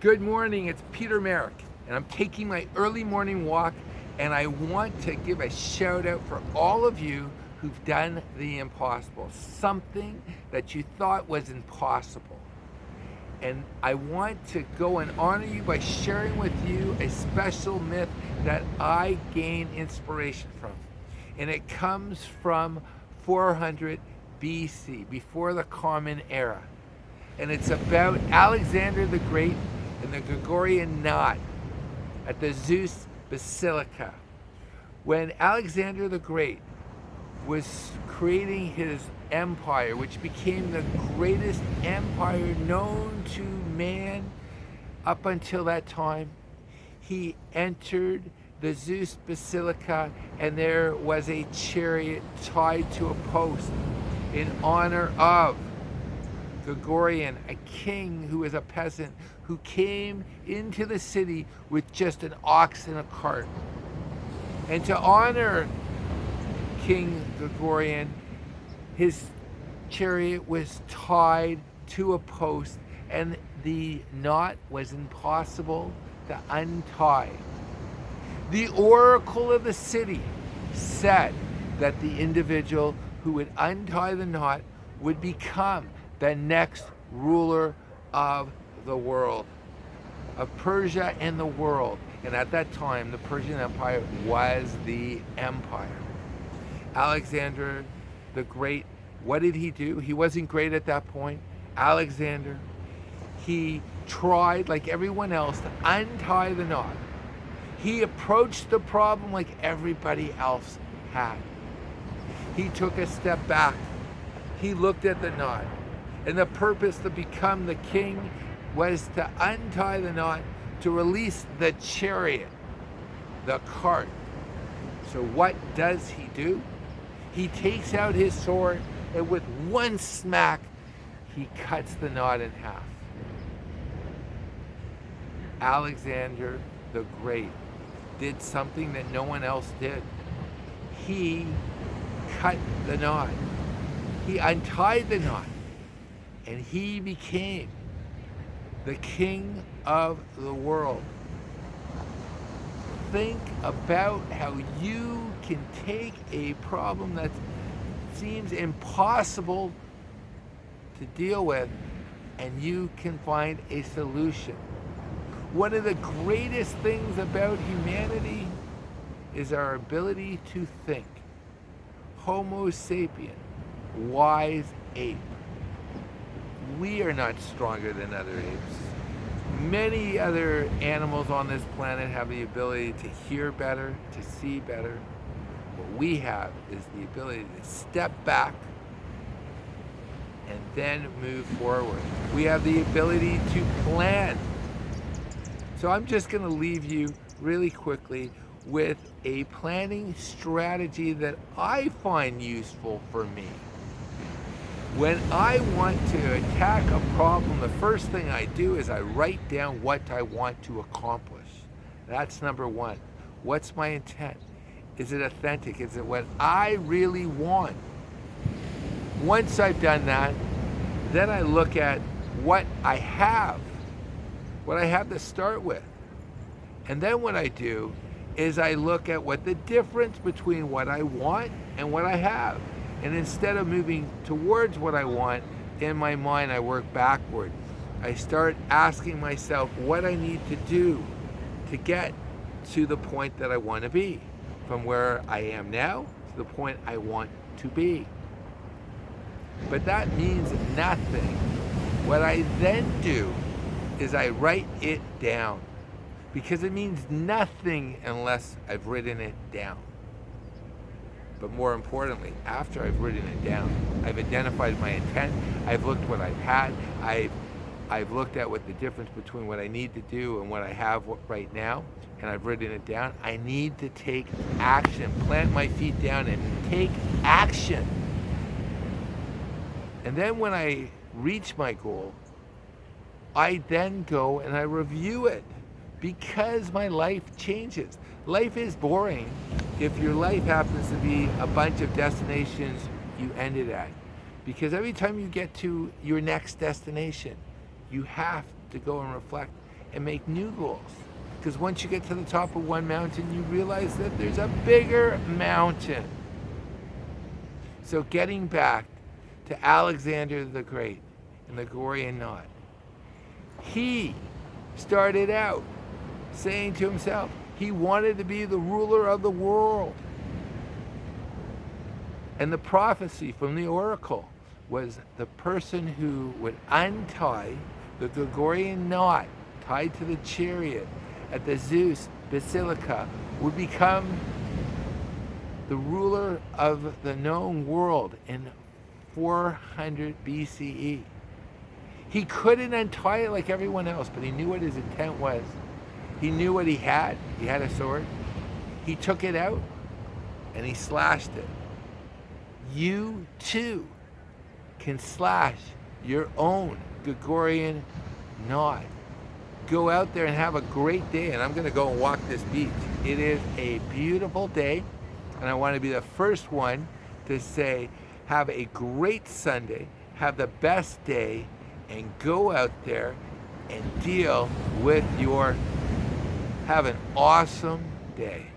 Good morning, it's Peter Merrick, and I'm taking my early morning walk, and I want to give a shout out for all of you who've done the impossible, something that you thought was impossible. And I want to go and honor you by sharing with you a special myth that I gain inspiration from. And it comes from 400 BC, before the Common Era. And it's about Alexander the Great and the Gregorian knot at the Zeus Basilica. When Alexander the Great was creating his empire, which became the greatest empire known to man up until that time, he entered the Zeus Basilica, and there was a chariot tied to a post in honor of Gregorian, a king who was a peasant who came into the city with just an ox and a cart. And to honor King Gregorian, his chariot was tied to a post, and the knot was impossible to untie. The oracle of the city said that the individual who would untie the knot would become the next ruler of the world, of Persia and the world. And at that time, the Persian Empire was the empire. Alexander the Great, what did he do? He wasn't great at that point. Alexander, he tried, like everyone else, to untie the knot. He approached the problem like everybody else had. He took a step back. He looked at the knot. And the purpose to become the king was to untie the knot, to release the chariot, the cart. So what does he do? He takes out his sword, and with one smack, he cuts the knot in half. Alexander the Great did something that no one else did. He cut the knot. He untied the knot, and he became the king of the world. Think about how you can take a problem that seems impossible to deal with, and you can find a solution. One of the greatest things about humanity is our ability to think. Homo sapien, wise ape. We are not stronger than other apes. Many other animals on this planet have the ability to hear better, to see better. What we have is the ability to step back and then move forward. We have the ability to plan. So I'm just going to leave you really quickly with a planning strategy that I find useful for me. When I want to attack a problem, the first thing I do is I write down what I want to accomplish. That's number one. What's my intent? Is it authentic? Is it what I really want? Once I've done that, then I look at what I have to start with. And then what I do is I look at what the difference between what I want and what I have. And instead of moving towards what I want, in my mind I work backward. I start asking myself what I need to do to get to the point that I want to be, from where I am now to the point I want to be. But that means nothing. What I then do is I write it down, because it means nothing unless I've written it down. But more importantly, after I've written it down, I've identified my intent, I've looked what I've had, I've looked at what the difference between what I need to do and what I have right now, and I've written it down. I need to take action, plant my feet down and take action. And then when I reach my goal, I then go and I review it, because my life changes. Life is boring if your life happens to be a bunch of destinations you ended at. Because every time you get to your next destination, you have to go and reflect and make new goals. Because once you get to the top of one mountain, you realize that there's a bigger mountain. So getting back to Alexander the Great and the Gregorian knot, he started out saying to himself, he wanted to be the ruler of the world. And the prophecy from the oracle was the person who would untie the Gregorian knot tied to the chariot at the Zeus Basilica would become the ruler of the known world in 400 BCE. He couldn't untie it like everyone else, but he knew what his intent was. He knew what he had. He had a sword. He took it out and he slashed it. You too can slash your own Gregorian knot. Go out there and have a great day. And I'm going to go and walk this beach. It is a beautiful day. And I want to be the first one to say, have a great Sunday. Have the best day. And go out there and deal with have an awesome day.